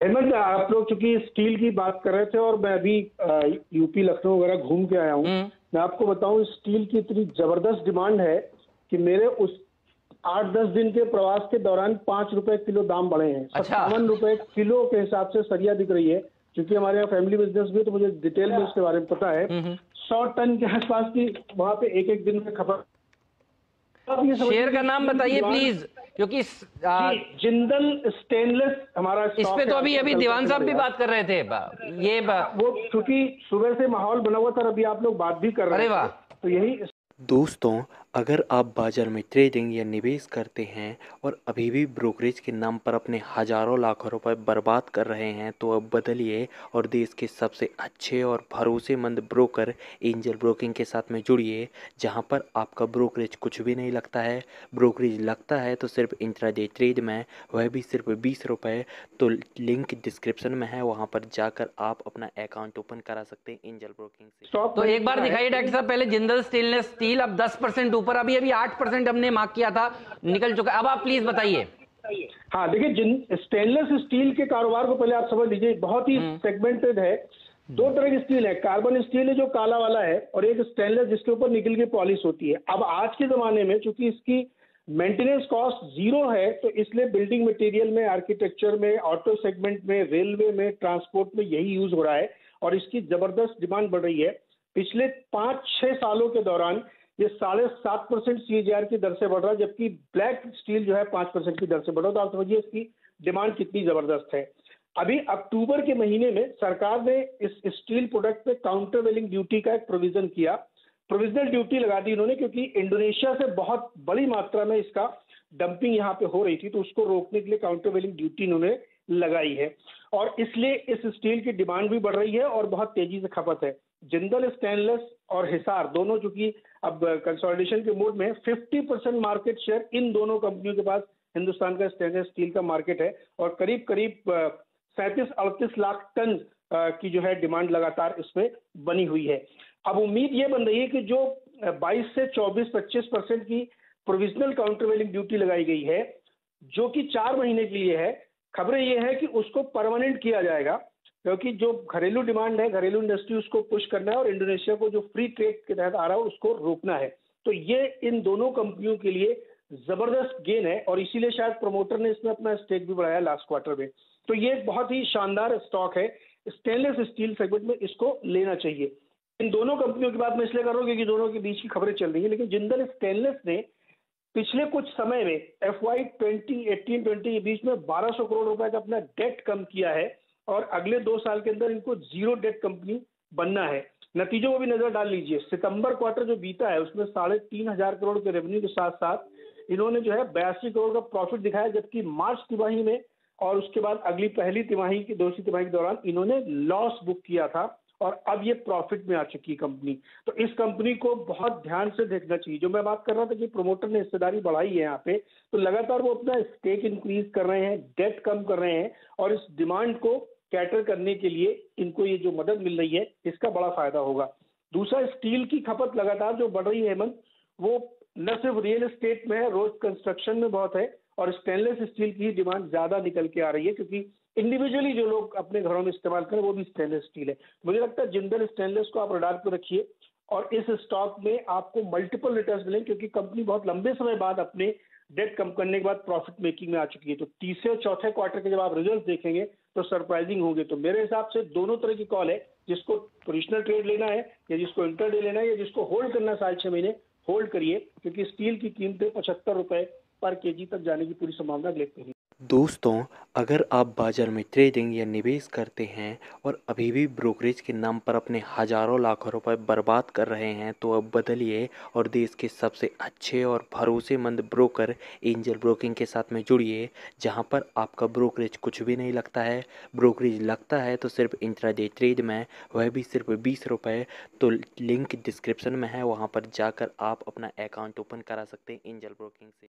हेमंत, आप लोग चूंकि स्टील की बात कर रहे थे और मैं अभी यूपी लखनऊ वगैरह घूम के आया हूँ। मैं आपको बताऊं, स्टील की इतनी जबरदस्त डिमांड है कि मेरे उस 8-10 दिन के प्रवास के दौरान 5 रुपए किलो दाम बढ़े हैं। अच्छा। 57 रुपए किलो के हिसाब से सरिया दिख रही है। क्योंकि हमारे यहाँ फैमिली बिजनेस भी है तो मुझे डिटेल में उसके बारे में पता है। 100 टन के आसपास की वहां पे एक दिन में खपत। शेयर का नाम बताइए प्लीज, क्योंकि जिंदल स्टेनलेस हमारा इस पे तो अभी दीवान साहब भी बात कर रहे थे। वो क्योंकि सुबह से माहौल बना हुआ था, अभी आप लोग बात भी कर रहे थे, तो यही। दोस्तों, अगर आप बाजार में ट्रेडिंग या निवेश करते हैं और अभी भी ब्रोकरेज के नाम पर अपने हजारों लाखों रुपए बर्बाद कर रहे हैं तो अब बदलिए और देश के सबसे अच्छे और भरोसेमंद ब्रोकर एंजल ब्रोकिंग के साथ में जुड़िए, जहां पर आपका ब्रोकरेज कुछ भी नहीं लगता है। ब्रोकरेज लगता है तो सिर्फ इंट्राडे ट्रेड में, वह भी सिर्फ 20 रुपये। तो लिंक डिस्क्रिप्शन में है, वहाँ पर जाकर आप अपना अकाउंट ओपन करा सकते हैं एंजल ब्रोकिंग से। तो एक बार दिखाइए डॉक्टर साहब, पहले जिंदल स्टेनलेस स्टील अब 10% ऊपर, अभी 8% हमने मार्क किया था, निकल चुका। अब आप प्लीज बताइए। हाँ, देखिए, स्टेनलेस स्टील के कारोबार को पहले आप समझ लीजिए, बहुत ही सेगमेंटेड है। दो तरह की स्टील है, कार्बन स्टील है जो काला वाला है, और एक स्टेनलेस जिसके ऊपर निकल की पॉलिश होती है। अब आज के जमाने में चूंकि इसकी मेंटेनेंस कॉस्ट जीरो है, तो इसलिए बिल्डिंग मटेरियल में, आर्किटेक्चर में, ऑटो सेगमेंट में, रेलवे में, ट्रांसपोर्ट में यही यूज हो रहा है और इसकी जबरदस्त डिमांड बढ़ रही है। पिछले 5-6 सालों के दौरान ये 7.5% CAGR की दर से बढ़ रहा है, जबकि ब्लैक स्टील जो है 5% की दर से बढ़ रहा है। तो आप समझिए इसकी डिमांड कितनी जबरदस्त है। अभी अक्टूबर के महीने में सरकार ने इस स्टील प्रोडक्ट पे काउंटर वेलिंग ड्यूटी का एक प्रोविजन किया, प्रोविजनल ड्यूटी लगा दी इन्होंने, क्योंकि इंडोनेशिया से बहुत बड़ी मात्रा में इसका डंपिंग यहाँ पे हो रही थी, तो उसको रोकने के लिए काउंटर वेलिंग ड्यूटी इन्होंने लगाई है और इसलिए इस स्टील की डिमांड भी बढ़ रही है और बहुत तेजी से खपत है। जिंदल स्टेनलेस और हिसार दोनों चूंकि अब कंसोलिडेशन के मोड में 50% मार्केट शेयर इन दोनों कंपनियों के पास हिंदुस्तान का स्टेनलेस स्टील का मार्केट है और करीब करीब 37-38 लाख टन की जो है डिमांड लगातार इसमें बनी हुई है। अब उम्मीद ये बन रही है कि जो 22 से 24-25% की प्रोविजनल काउंटरवेलिंग ड्यूटी लगाई गई है, जो कि 4 महीने के लिए है, खबरें ये है कि उसको परमानेंट किया जाएगा, क्योंकि जो घरेलू डिमांड है, घरेलू इंडस्ट्री उसको पुश करना है और इंडोनेशिया को जो फ्री ट्रेड के तहत आ रहा है उसको रोकना है। तो ये इन दोनों कंपनियों के लिए जबरदस्त गेन है और इसीलिए शायद प्रमोटर ने इसमें अपना स्टेक भी बढ़ाया लास्ट क्वार्टर में। तो ये बहुत ही शानदार स्टॉक है, स्टेनलेस स्टील सेगमेंट में इसको लेना चाहिए। इन दोनों कंपनियों की बात मैं इसलिए कर रहा हूँ क्योंकि दोनों के बीच की खबरें चल रही है, लेकिन जिंदल स्टेनलेस ने पिछले कुछ समय में FY 2018-20 के बीच में 1200 करोड़ रुपए का अपना डेट कम किया है और अगले 2 साल के अंदर इनको जीरो डेट कंपनी बनना है। नतीजों को भी नजर डाल लीजिए, सितंबर क्वार्टर जो बीता है उसमें 3,500 करोड़ के रेवेन्यू के साथ साथ इन्होंने जो है 82 करोड़ का प्रॉफिट दिखाया, जबकि मार्च तिमाही में और उसके बाद अगली पहली तिमाही की दूसरी तिमाही के दौरान इन्होंने लॉस बुक किया था और अब ये प्रॉफिट में आ चुकी कंपनी। तो इस कंपनी को बहुत ध्यान से देखना चाहिए। जो मैं बात कर रहा था कि प्रमोटर ने हिस्सेदारी बढ़ाई है यहाँ पे, तो लगातार वो अपना स्टेक इंक्रीज कर रहे हैं, डेट कम कर रहे हैं और इस डिमांड को कैटर करने के लिए इनको ये जो मदद मिल रही है इसका बड़ा फायदा होगा। दूसरा, स्टील की खपत लगातार जो बढ़ रही है हेमंत, वो न सिर्फ रियल एस्टेट में है, रोड कंस्ट्रक्शन में बहुत है और स्टेनलेस स्टील की डिमांड ज्यादा निकल के आ रही है, क्योंकि इंडिविजुअली जो लोग अपने घरों में इस्तेमाल करें वो भी स्टेनलेस स्टील है। मुझे लगता है जिंदल स्टेनलेस को आप रडार पर रखिए और इस स्टॉक में आपको मल्टीपल रिटर्न्स मिलेंगे, क्योंकि कंपनी बहुत लंबे समय बाद अपने डेट कम करने के बाद प्रॉफिट मेकिंग में आ चुकी है। तो तीसरे और चौथे क्वार्टर के जब आप रिजल्ट देखेंगे तो सरप्राइजिंग होंगे। तो मेरे हिसाब से दोनों तरह की कॉल है, जिसको पोजिशनल ट्रेड लेना है या जिसको इंटरडे लेना है या जिसको होल्ड करना 6.5 महीने, होल्ड करिए, क्योंकि स्टील की कीमतें 75 रुपए पर केजी तक जाने की पूरी संभावना देखते हैं। दोस्तों, अगर आप बाजार में ट्रेडिंग या निवेश करते हैं और अभी भी ब्रोकरेज के नाम पर अपने हजारों लाखों रुपए बर्बाद कर रहे हैं तो अब बदलिए और देश के सबसे अच्छे और भरोसेमंद ब्रोकर एंजल ब्रोकिंग के साथ में जुड़िए, जहां पर आपका ब्रोकरेज कुछ भी नहीं लगता है। ब्रोकरेज लगता है तो सिर्फ इंट्राडे ट्रेड में, वह भी सिर्फ 20 रुपये। तो लिंक डिस्क्रिप्शन में है, वहाँ पर जाकर आप अपना अकाउंट ओपन करा सकते हैं एंजल ब्रोकिंग से।